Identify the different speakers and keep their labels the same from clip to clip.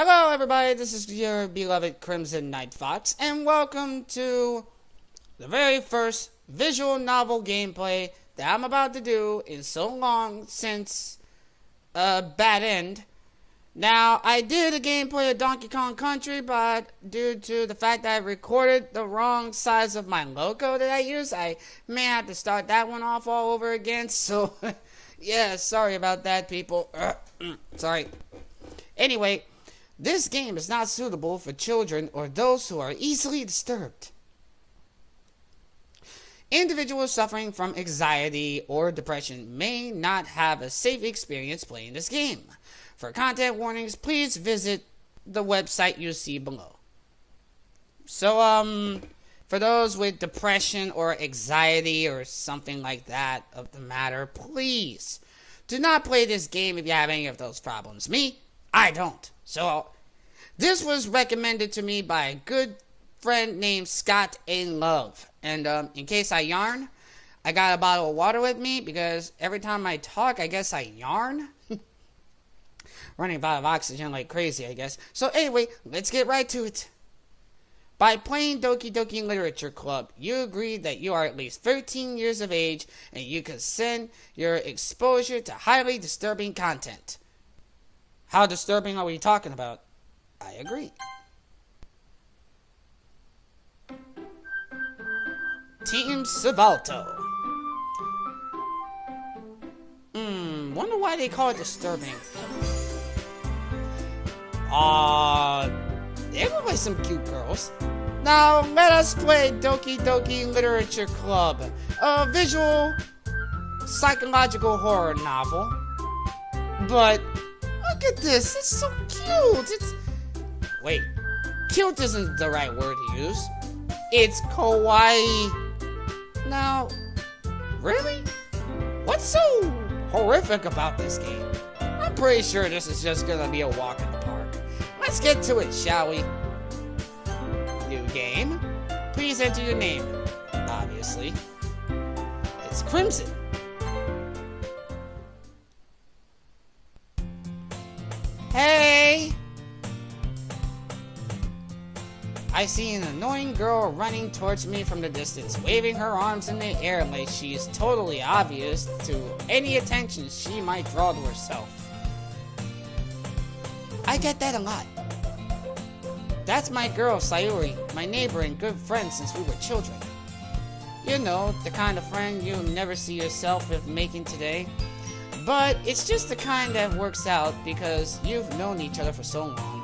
Speaker 1: Hello everybody, this is your beloved Crimson Night Fox, and welcome to the very first visual novel gameplay that I'm about to do in so long since Bad End. Now, I did a gameplay of Donkey Kong Country, but due to the fact that I recorded the wrong size of my logo that I used, I may have to start that one off all over again, so yeah, sorry about that, people. Sorry. Anyway, this game is not suitable for children or those who are easily disturbed. Individuals suffering from anxiety or depression may not have a safe experience playing this game. For content warnings, please visit the website you see below. So, for those with depression or anxiety or something like that of the matter, please do not play this game if you have any of those problems. Me, I don't. So, this was recommended to me by a good friend named Scott A. Love. And in case I yarn, I got a bottle of water with me because every time I talk, I guess I yarn. Running out of oxygen like crazy, I guess. So anyway, let's get right to it. By playing Doki Doki Literature Club, you agree that you are at least 13 years of age and you consent your exposure to highly disturbing content. How disturbing are we talking about? I agree. Team Salvato. Wonder why they call it disturbing. They look like some cute girls. Now, let us play Doki Doki Literature Club, a visual, psychological horror novel. But, look at this, it's so cute. Wait, cute isn't the right word to use. It's kawaii. Now, really? What's so horrific about this game? I'm pretty sure this is just gonna be a walk in the park. Let's get to it, shall we? New game. Please enter your name. Obviously. It's Crimson. Hey! I see an annoying girl running towards me from the distance, waving her arms in the air like she is totally obvious to any attention she might draw to herself. I get that a lot. That's my girl, Sayuri, my neighbor and good friend since we were children. You know, the kind of friend you'll never see yourself with making today. But it's just the kind that works out because you've known each other for so long.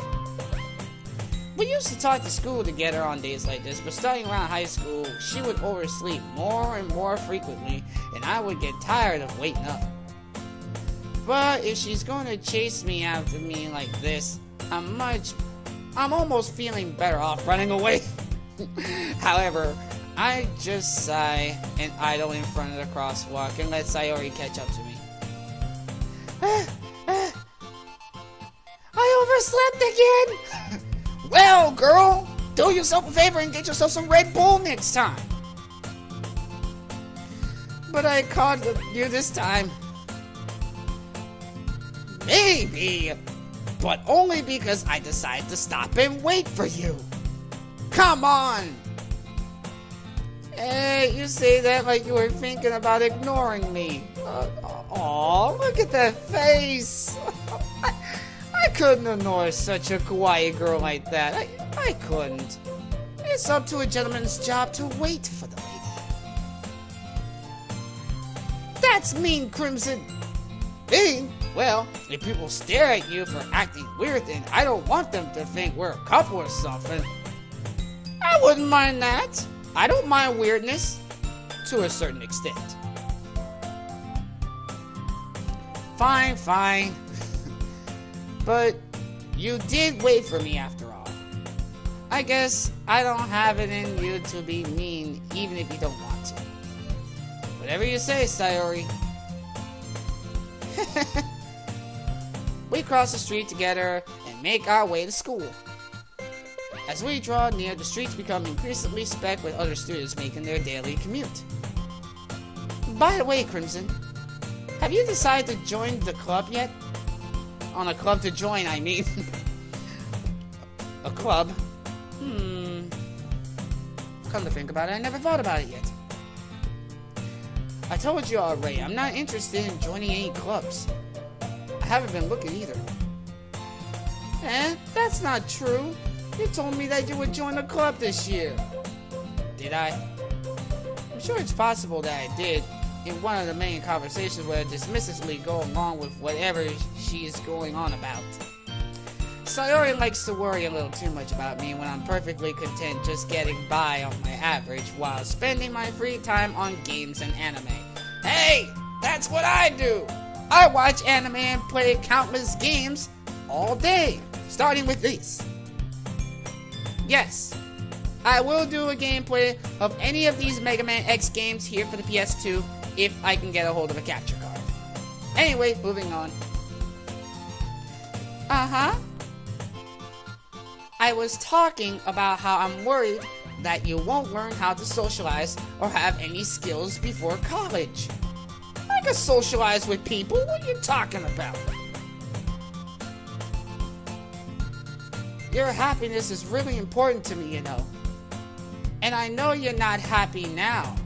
Speaker 1: We used to talk to school together on days like this, but starting around high school, she would oversleep more and more frequently, and I would get tired of waiting up. But if she's going to chase me after me like this, I'm almost feeling better off running away. However, I just sigh and idle in front of the crosswalk and let Sayori catch up to me. I overslept again! Well, girl, do yourself a favor and get yourself some Red Bull next time. But I caught you this time. Maybe, but only because I decided to stop and wait for you. Come on. Hey, you say that like you were thinking about ignoring me. Aw, look at that face. I couldn't annoy such a kawaii girl like that. I couldn't. It's up to a gentleman's job to wait for the lady. That's mean, Crimson. Mean? Well, if people stare at you for acting weird, then I don't want them to think we're a couple or something. I wouldn't mind that. I don't mind weirdness, to a certain extent. Fine, fine. But you did wait for me after all. I guess I don't have it in you to be mean even if you don't want to. Whatever you say, Sayori. We cross the street together and make our way to school. As we draw near, the streets become increasingly specked with other students making their daily commute. By the way, Crimson, have you decided to join the club yet? On a club to join, I mean. A club? Come to think about it, I never thought about it yet. I told you already, I'm not interested in joining any clubs. I haven't been looking either. That's not true. You told me that you would join a club this year. Did I? I'm sure it's possible that I did in one of the main conversations where I dismissively go along with whatever she is going on about. Sayori likes to worry a little too much about me when I'm perfectly content just getting by on my average while spending my free time on games and anime. Hey, that's what I do! I watch anime and play countless games all day, starting with this. Yes, I will do a gameplay of any of these Mega Man X games here for the PS2 if I can get a hold of a capture card. Anyway, moving on. I was talking about how I'm worried that you won't learn how to socialize or have any skills before college. I can socialize with people, what are you talking about? Your happiness is really important to me, you know. And I know you're not happy now,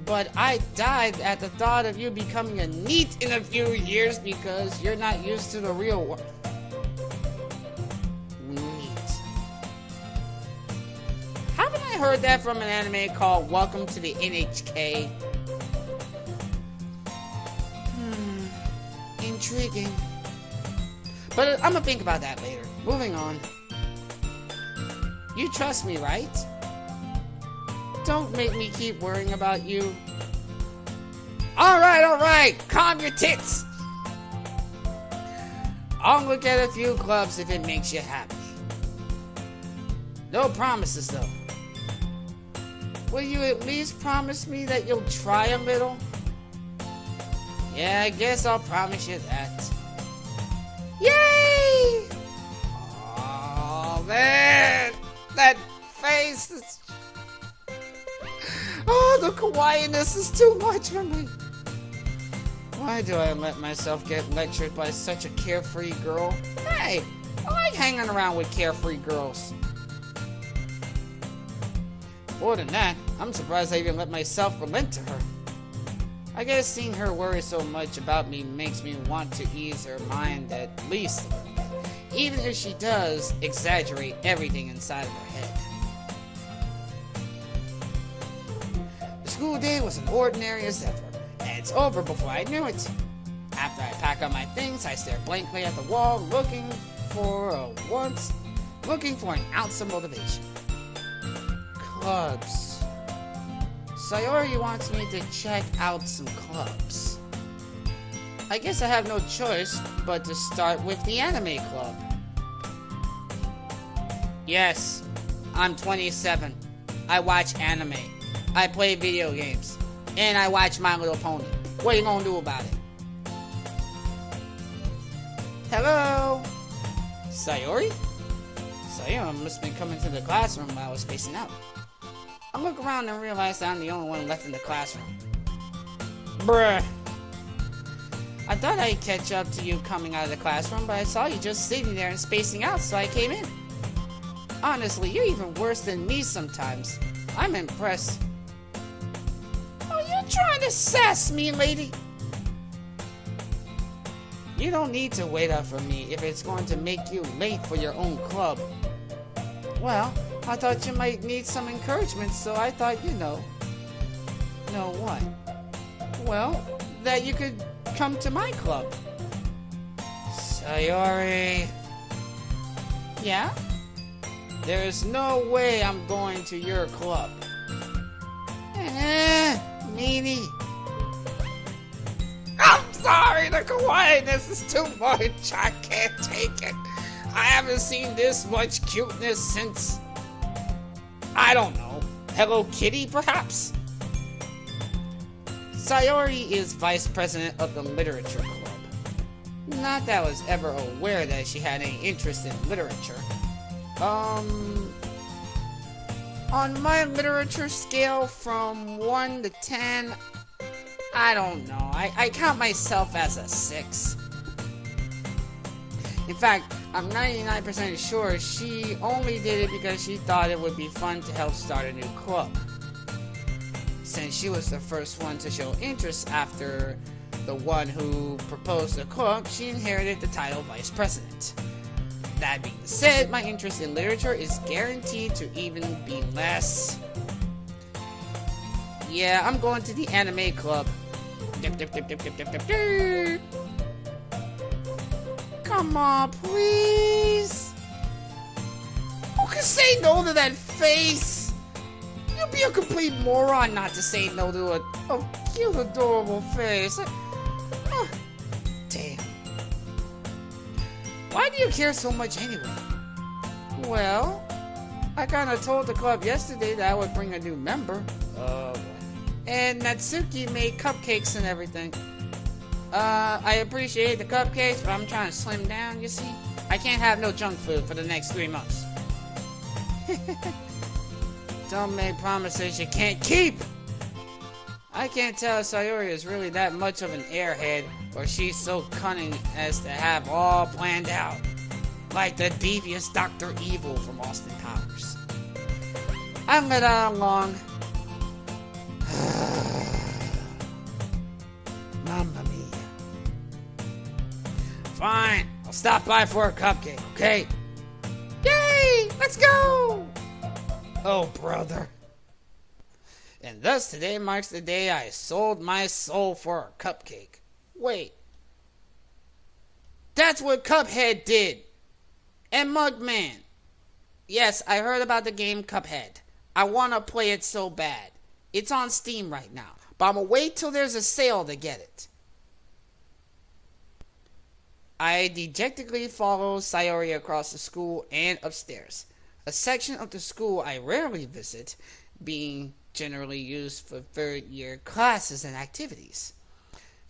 Speaker 1: but I died at the thought of you becoming a NEET in a few years because you're not used to the real world. Haven't I heard that from an anime called Welcome to the NHK? Intriguing. But I'm gonna think about that later. Moving on. You trust me, right? Don't make me keep worrying about you. Alright, calm your tits. I'll look at a few clubs if it makes you happy. No promises though. Will you at least promise me that you'll try a little? Yeah, I guess I'll promise you that. Yay! Oh man, that face is... Oh, the kawaiiness is too much for me. Why do I let myself get lectured by such a carefree girl? Hey, I like hanging around with carefree girls. More than that, I'm surprised I even let myself relent to her. I guess seeing her worry so much about me makes me want to ease her mind at least a little bit, even if she does exaggerate everything inside of her head. The school day was an ordinary as ever, and it's over before I knew it. After I pack up my things, I stare blankly at the wall, looking for an ounce of motivation. Clubs. Sayori wants me to check out some clubs. I guess I have no choice but to start with the anime club. Yes, I'm 27. I watch anime. I play video games. And I watch My Little Pony. What are you gonna do about it? Hello? Sayori? Sayori must have been coming to the classroom while I was spacing out. I look around and realize that I'm the only one left in the classroom. Bruh. I thought I'd catch up to you coming out of the classroom, but I saw you just sitting there and spacing out, so I came in. Honestly, you're even worse than me sometimes. I'm impressed. Oh, you're trying to sass me, lady? You don't need to wait up for me if it's going to make you late for your own club. Well, I thought you might need some encouragement, so I thought, you know. Know what? Well, that you could come to my club. Sayori. Yeah? There's no way I'm going to your club. Meanie. I'm sorry, the kawaiiness is too much. I can't take it. I haven't seen this much cuteness since... I don't know. Hello Kitty, perhaps? Sayori is vice president of the literature club. Not that I was ever aware that she had any interest in literature. On my literature scale from 1 to 10, I don't know. I count myself as a 6. In fact, I'm 99% sure she only did it because she thought it would be fun to help start a new club. Since she was the first one to show interest after the one who proposed the club, she inherited the title Vice President. That being said, my interest in literature is guaranteed to even be less. Yeah, I'm going to the anime club. Dip, dip, dip, dip, dip, dip, dip, dip. Come on, please. Who can say no to that face? You'd be a complete moron not to say no to a cute, adorable face. Oh, damn. Why do you care so much anyway? Well, I kinda told the club yesterday that I would bring a new member. And Natsuki made cupcakes and everything. I appreciate the cupcakes, but I'm trying to slim down, you see? I can't have no junk food for the next 3 months. Don't make promises you can't keep! I can't tell if Sayori is really that much of an airhead, or she's so cunning as to have all planned out. Like the devious Dr. Evil from Austin Powers. I let her along. Mamma mia. Fine, I'll stop by for a cupcake, okay? Yay! Let's go! Oh, brother. And thus today marks the day I sold my soul for a cupcake. Wait. That's what Cuphead did! And Mugman. Yes, I heard about the game Cuphead. I want to play it so bad. It's on Steam right now, but I'm gonna wait till there's a sale to get it. I dejectedly follow Sayori across the school and upstairs. A section of the school I rarely visit, being generally used for third-year classes and activities.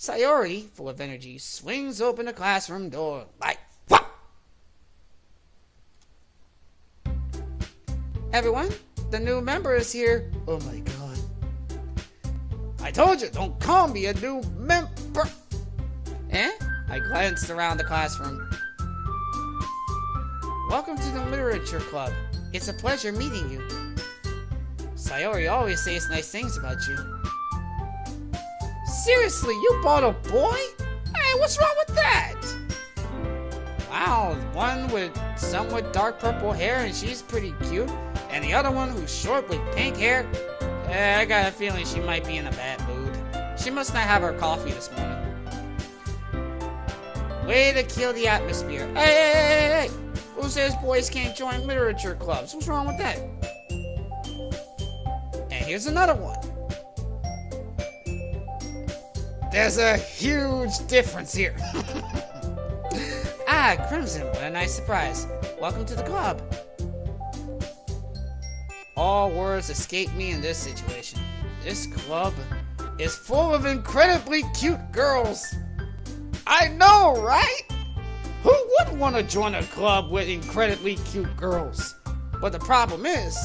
Speaker 1: Sayori, full of energy, swings open the classroom door like whop! Everyone, the new member is here. Oh my god. I told you, don't call me a new member. Eh? I glanced around the classroom. Welcome to the Literature Club. It's a pleasure meeting you. Sayori always says nice things about you. Seriously, you bought a boy? Hey, what's wrong with that? Wow, one with somewhat dark purple hair and she's pretty cute. And the other one who's short with pink hair? I got a feeling she might be in a bad mood. She must not have her coffee this morning. Way to kill the atmosphere. Hey! Who says boys can't join literature clubs? What's wrong with that? And here's another one. There's a huge difference here. Ah, Crimson, what a nice surprise. Welcome to the club. All words escape me in this situation. This club is full of incredibly cute girls. I know, right? Who wouldn't want to join a club with incredibly cute girls? But the problem is,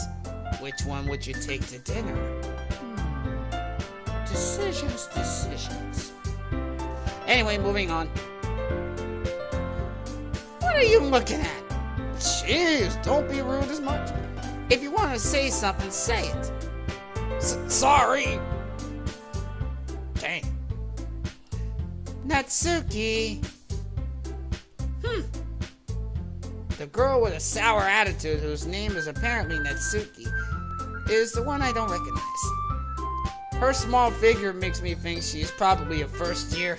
Speaker 1: which one would you take to dinner? Decisions. Anyway, moving on. What are you looking at? Jeez, don't be rude as much. If you want to say something, say it. Sorry. Dang. Natsuki. The girl with a sour attitude, whose name is apparently Natsuki, is the one I don't recognize. Her small figure makes me think she's probably a first year.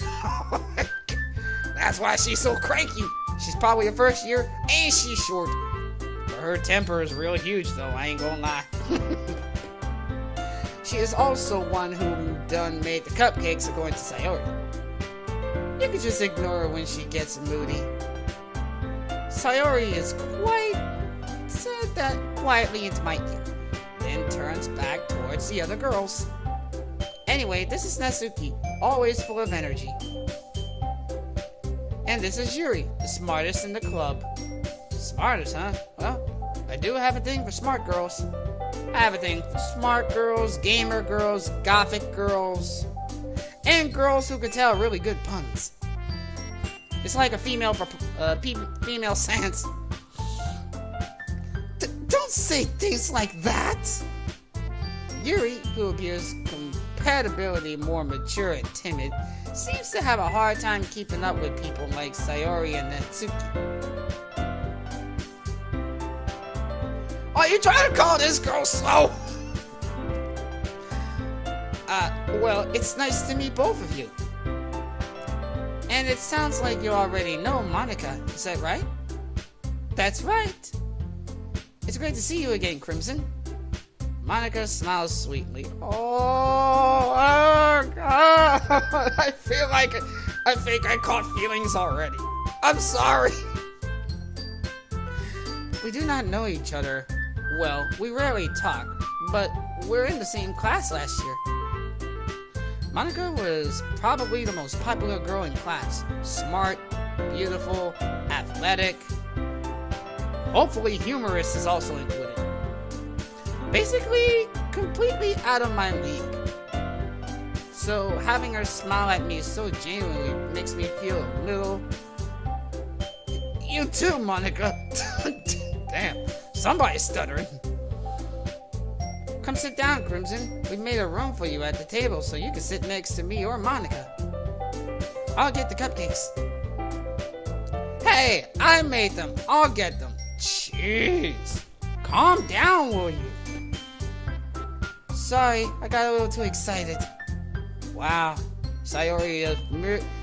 Speaker 1: That's why she's so cranky. She's probably a first year and she's short. But her temper is real huge though, I ain't gonna lie. She is also one who done made the cupcakes according to Sayori. You can just ignore her when she gets moody. Sayori is said that quietly into my ear, then turns back towards the other girls. Anyway, this is Natsuki, always full of energy. And this is Yuri, the smartest in the club. Smartest, huh? Well, I do have a thing for smart girls. I have a thing for smart girls, gamer girls, gothic girls, and girls who can tell really good puns. It's like a female sense. Don't say things like that! Yuri, who appears comparatively more mature and timid, seems to have a hard time keeping up with people like Sayori and Natsuki. Are you trying to call this girl slow? Well, it's nice to meet both of you. And it sounds like you already know Monica, is that right? That's right. It's great to see you again, Crimson. Monica smiles sweetly. Oh God. I think I caught feelings already. I'm sorry. We do not know each other. Well, we rarely talk, but we're in the same class last year. Monica was probably the most popular girl in class. Smart, beautiful, athletic. Hopefully humorous is also included. Basically, completely out of my league. So having her smile at me so genuinely makes me feel a little... You too, Monica. Damn, somebody's stuttering. Come sit down, Crimson. We made a room for you at the table so you can sit next to me or Monica. I'll get the cupcakes. Hey, I made them. I'll get them. Jeez. Calm down, will you? Sorry, I got a little too excited. Wow. Sayori,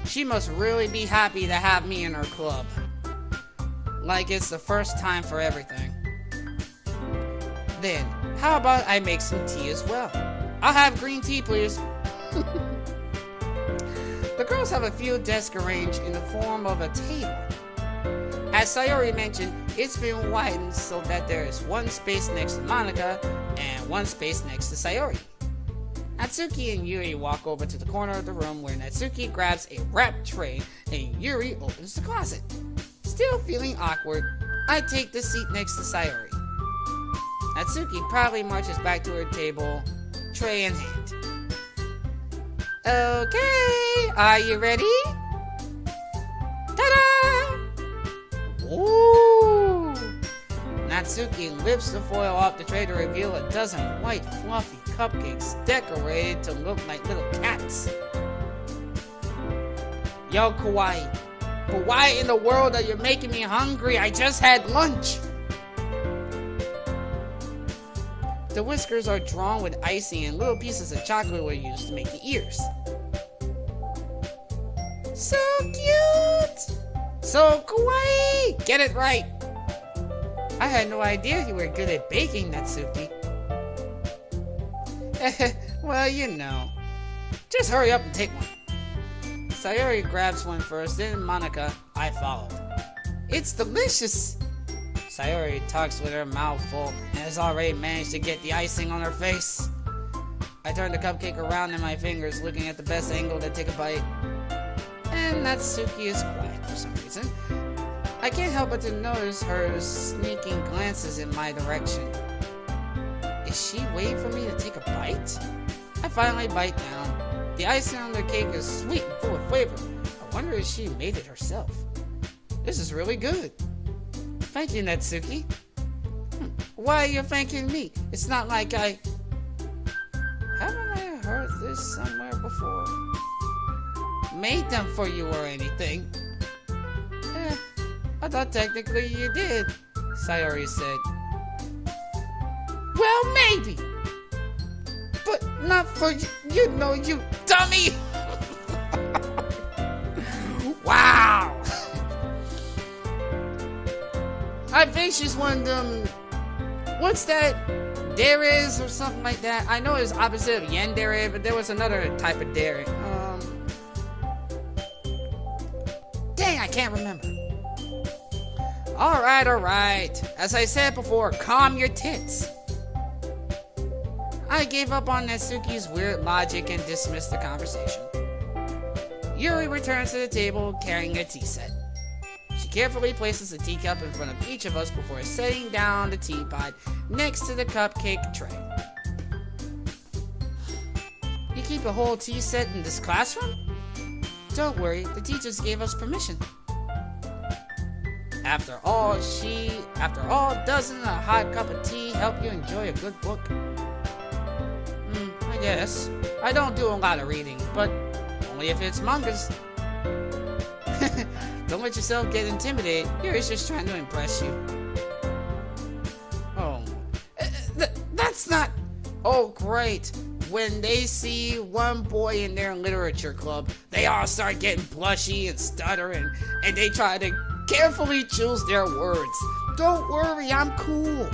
Speaker 1: she must really be happy to have me in her club. Like it's the first time for everything. Then, how about I make some tea as well? I'll have green tea, please. The girls have a few desks arranged in the form of a table. As Sayori mentioned, it's been widened so that there is one space next to Monica and one space next to Sayori. Natsuki and Yuri walk over to the corner of the room where Natsuki grabs a wrapped tray and Yuri opens the closet. Still feeling awkward, I take the seat next to Sayori. Natsuki proudly marches back to her table, tray in hand. Okay, are you ready? Ta-da! Ooh! Natsuki lifts the foil off the tray to reveal a dozen white, fluffy cupcakes decorated to look like little cats. Yo, Kawaii. But why in the world are you making me hungry? I just had lunch! The whiskers are drawn with icing and little pieces of chocolate were used to make the ears. So cute! So kawaii! Get it right! I had no idea you were good at baking, Natsuki. Well, you know. Just hurry up and take one. Sayori grabs one first, then Monica, I followed. It's delicious! Sayori talks with her mouth full and has already managed to get the icing on her face. I turn the cupcake around in my fingers, looking at the best angle to take a bite. And Natsuki is quiet for some reason. I can't help but to notice her sneaking glances in my direction. Is she waiting for me to take a bite? I finally bite down. The icing on the cake is sweet and full of flavor. I wonder if she made it herself. This is really good. Thank you, Natsuki. Why are you thanking me? It's not like I... Haven't I heard this somewhere before? Made them for you or anything? I thought technically you did, Sayori said. Well, maybe. But not for you, you know, you dummy! Wow! I think she's one of them... What's that? Deres or something like that. I know it's opposite of yandere, but there was another type of dere. Dang, I can't remember. Alright. As I said before, calm your tits. I gave up on Natsuki's weird logic and dismissed the conversation. Yuri returns to the table carrying a tea set. She carefully places a teacup in front of each of us before setting down the teapot next to the cupcake tray. You keep a whole tea set in this classroom? Don't worry, the teachers gave us permission. After all, doesn't a hot cup of tea help you enjoy a good book? I guess. I don't do a lot of reading, but only if it's mangas. Don't let yourself get intimidated. Yuri's just trying to impress you. Oh. That's not... Oh, great. When they see one boy in their literature club, they all start getting blushy and stuttering, and they try to carefully choose their words. Don't worry, I'm cool.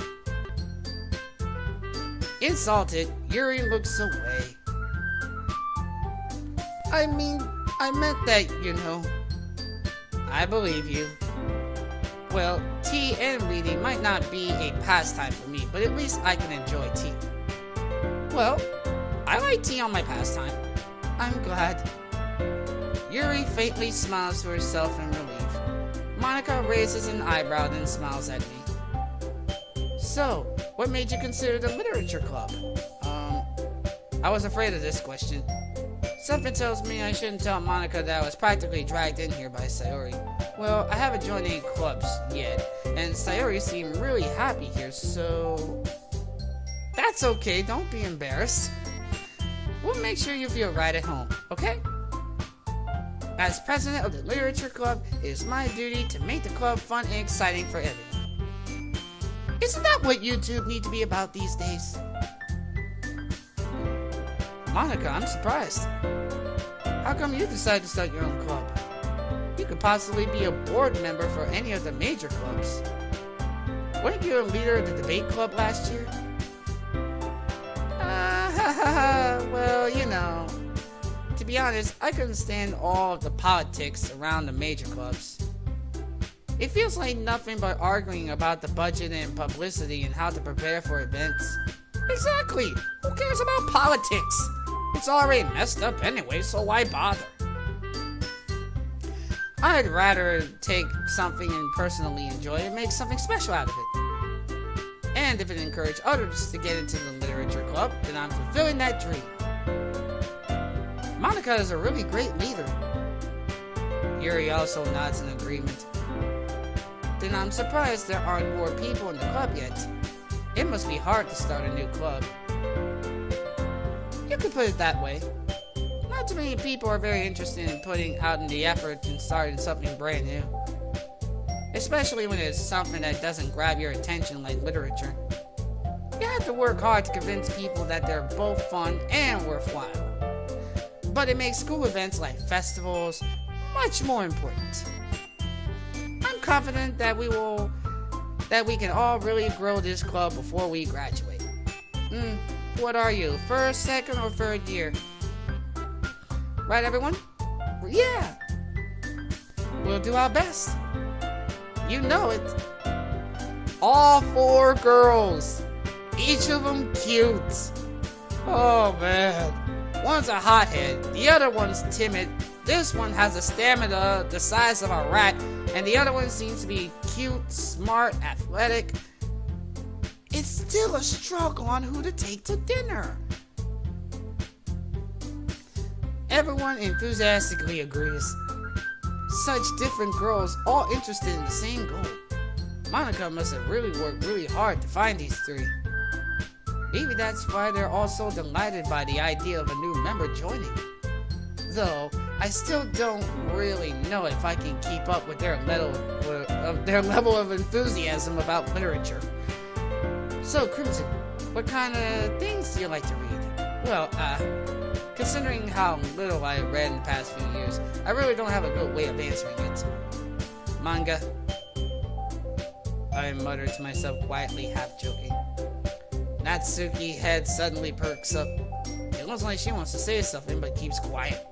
Speaker 1: Insulted, Yuri looks away. I mean, I meant that, you know. I believe you. Well, tea and reading might not be a pastime for me, but at least I can enjoy tea. Well, I like tea on my pastime. I'm glad. Yuri faintly smiles to herself in relief. Monika raises an eyebrow then smiles at me. So, what made you consider the literature club? I was afraid of this question. Something tells me I shouldn't tell Monika that I was practically dragged in here by Sayori. Well, I haven't joined any clubs yet, and Sayori seemed really happy here, so... That's okay, don't be embarrassed. We'll make sure you feel right at home, okay? As president of the literature club, it is my duty to make the club fun and exciting for everyone. Isn't that what YouTube need to be about these days? Monika, I'm surprised. How come you decided to start your own club? You could possibly be a board member for any of the major clubs. Weren't you a leader of the debate club last year? Well, you know. To be honest, I couldn't stand all of the politics around the major clubs. It feels like nothing but arguing about the budget and publicity and how to prepare for events. Exactly! Who cares about politics? It's already messed up anyway, so why bother? I'd rather take something and personally enjoy it and make something special out of it. And if it encourages others to get into the literature club, then I'm fulfilling that dream. Monika is a really great leader. Yuri also nods in agreement. Then I'm surprised there aren't more people in the club yet. It must be hard to start a new club. You could put it that way. Not too many people are very interested in putting out in the effort and starting something brand new. Especially when it's something that doesn't grab your attention like literature. You have to work hard to convince people that they're both fun and worthwhile. But it makes school events like festivals much more important. I'm confident that we can all really grow this club before we graduate. What are you, first, second, or third year? Right, everyone? Yeah! We'll do our best. You know it. All 4 girls. Each of them cute. Oh, man. One's a hothead. The other one's timid. This one has a stamina the size of a rat. And the other one seems to be cute, smart, athletic. It's still a struggle on who to take to dinner. Everyone enthusiastically agrees. Such different girls, all interested in the same goal. Monika must have really worked really hard to find these 3. Maybe that's why they're all so delighted by the idea of a new member joining. Though, I still don't really know if I can keep up with their level of enthusiasm about literature. So, Crimson, what kind of things do you like to read? Well, considering how little I have read in the past few years, I really don't have a good way of answering it. Manga. I muttered to myself quietly, half joking. Natsuki's head suddenly perks up. It looks like she wants to say something, but keeps quiet.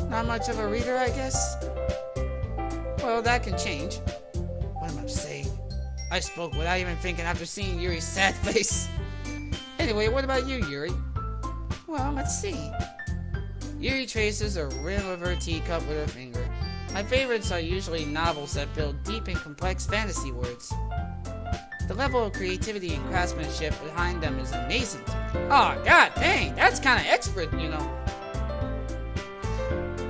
Speaker 1: Not much of a reader, I guess? Well, that can change. What am I saying? I spoke without even thinking after seeing Yuri's sad face. Anyway, what about you, Yuri? Well, let's see. Yuri traces a rim of her teacup with her finger. My favorites are usually novels that build deep and complex fantasy worlds. The level of creativity and craftsmanship behind them is amazing to me. Oh, god dang, that's kind of expert, you know.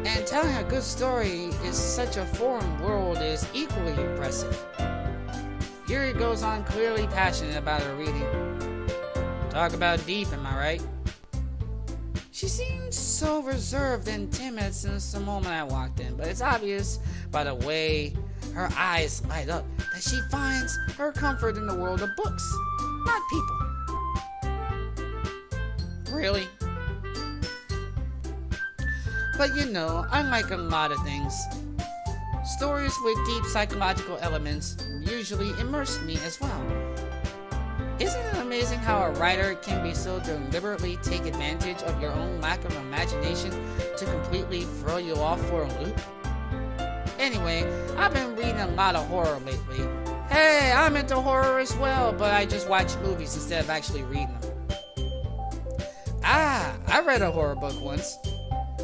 Speaker 1: And telling a good story in such a foreign world is equally impressive. Yuri goes on, clearly passionate about her reading. Talk about deep, am I right? She seemed so reserved and timid since the moment I walked in, but it's obvious by the way her eyes light up that she finds her comfort in the world of books, not people. Really? But you know, unlike a lot of things, stories with deep psychological elements usually immerse me as well. Isn't it amazing how a writer can be so deliberately take advantage of your own lack of imagination to completely throw you off for a loop? Anyway, I've been reading a lot of horror lately. Hey, I'm into horror as well, but I just watch movies instead of actually reading them. I read a horror book once.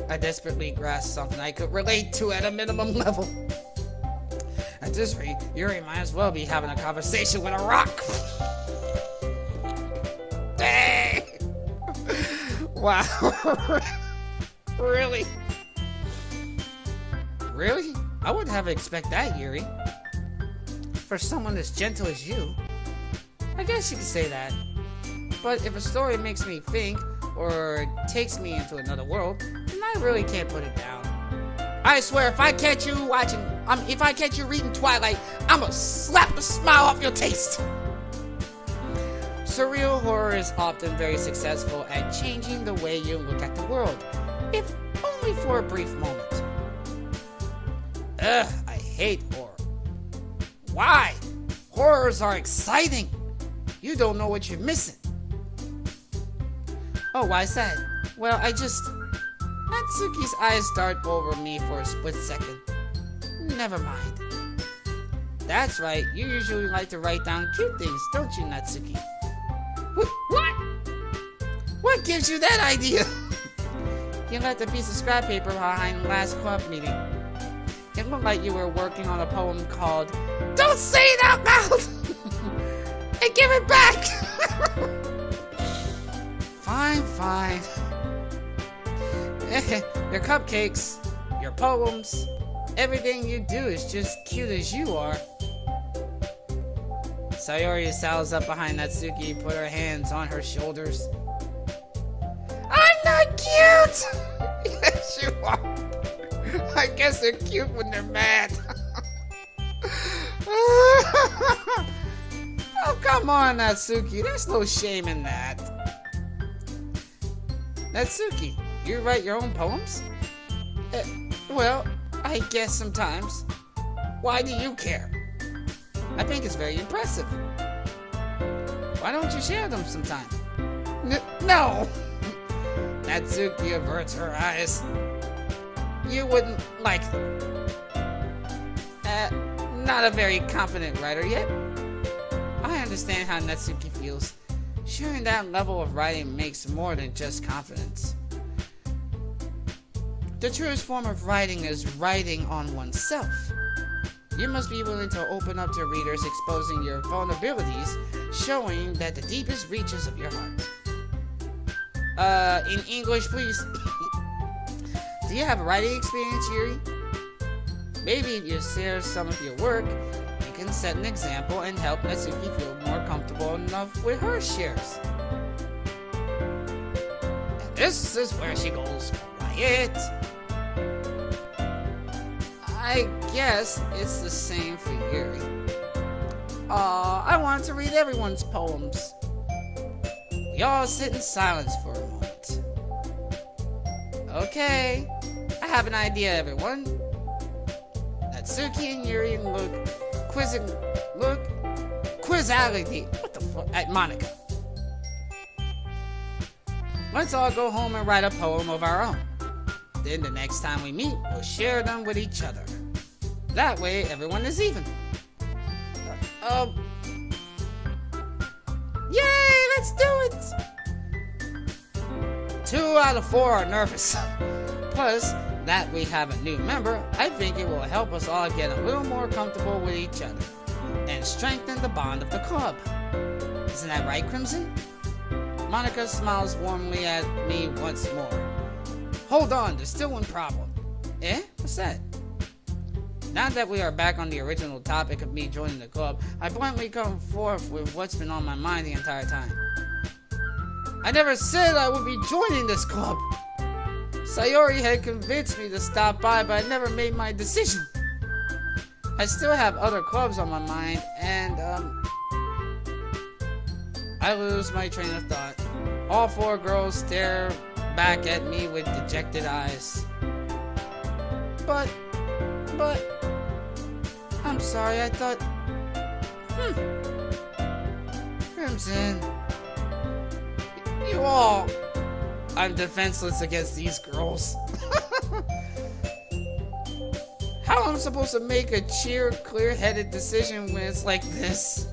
Speaker 1: I desperately grasped something I could relate to at a minimum level. At this rate, Yuri might as well be having a conversation with a rock. Dang! Wow. Really? Really? I wouldn't have expected that, Yuri. For someone as gentle as you. I guess you could say that. But if a story makes me think, or takes me into another world, then I really can't put it down. I swear, if I catch you reading Twilight, I'ma slap the smile off your taste. Surreal horror is often very successful at changing the way you look at the world, if only for a brief moment. Ugh, I hate horror. Why? Horrors are exciting. You don't know what you're missing. Oh, why's that? Well, Natsuki's eyes dart over me for a split second. Never mind. That's right, you usually like to write down cute things, don't you, Natsuki? What? What gives you that idea? You left a piece of scrap paper behind the last club meeting. It looked like you were working on a poem called Don't Say It Out Loud! And give it back! Fine. Your cupcakes, your poems, everything you do is just cute as you are. Sayori saddles up behind Natsuki, put her hands on her shoulders. I'm not cute! Yes, you are. I guess they're cute when they're mad. Oh, come on, Natsuki. There's no shame in that. Natsuki, you write your own poems? Well, I guess sometimes. Why do you care? I think it's very impressive. Why don't you share them sometime? No! Natsuki averts her eyes. You wouldn't like them. Not a very confident writer yet. I understand how Natsuki feels. Sharing that level of writing makes more than just confidence. The truest form of writing is writing on oneself. You must be willing to open up to readers, exposing your vulnerabilities, showing that the deepest reaches of your heart. In English, please. Do you have writing experience, Yuri? Maybe if you share some of your work, you can set an example and help Natsuki feel more comfortable enough with her shares. And this is where she goes quiet. I guess it's the same for Yuri. I wanted to read everyone's poems. We all sit in silence for a moment. Okay, I have an idea, everyone. Natsuki and Yuri look quizzality. What the fuck? At Monica. Let's all go home and write a poem of our own. Then the next time we meet, we'll share them with each other. That way, everyone is even. Yay! Let's do it! 2 out of 4 are nervous. Plus, that we have a new member, I think it will help us all get a little more comfortable with each other and strengthen the bond of the club. Isn't that right, Crimson? Monica smiles warmly at me once more. Hold on, there's still one problem. Eh? What's that? Now that we are back on the original topic of me joining the club, I bluntly come forth with what's been on my mind the entire time. I never said I would be joining this club. Sayori had convinced me to stop by, but I never made my decision. I still have other clubs on my mind, and, I lose my train of thought. All four girls stare back at me with dejected eyes. But, I'm sorry, I thought, Crimson, you all, I'm defenseless against these girls. How am I supposed to make a clear-headed decision when it's like this?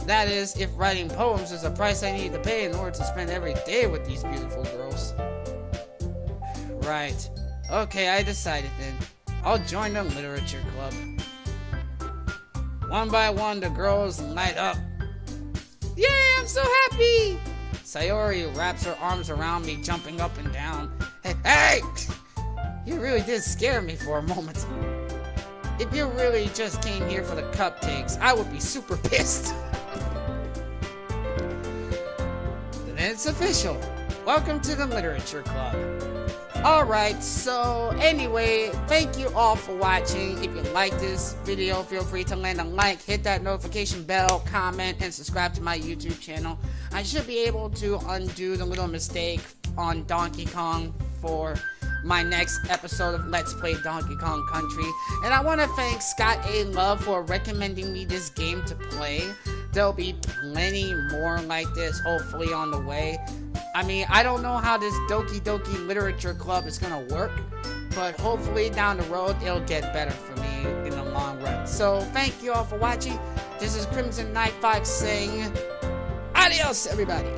Speaker 1: That is, if writing poems is a price I need to pay in order to spend every day with these beautiful girls. Right. Okay, I decided then. I'll join the literature club. One by one, the girls light up. Yay, I'm so happy! Sayori wraps her arms around me, jumping up and down. Hey! You really did scare me for a moment. If you really just came here for the cupcakes, I would be super pissed. Then it's official. Welcome to the Literature Club. Alright, so anyway, thank you all for watching. If you like this video, feel free to land a like, hit that notification bell, comment, and subscribe to my YouTube channel. I should be able to undo the little mistake on Donkey Kong for my next episode of Let's Play Donkey Kong Country. And I want to thank Scott A. Love for recommending me this game to play. There'll be plenty more like this, hopefully, on the way. I mean, I don't know how this Doki Doki Literature Club is gonna work, but hopefully down the road, it'll get better for me in the long run. So, thank you all for watching. This is Crimson Night Fox saying, adios, everybody.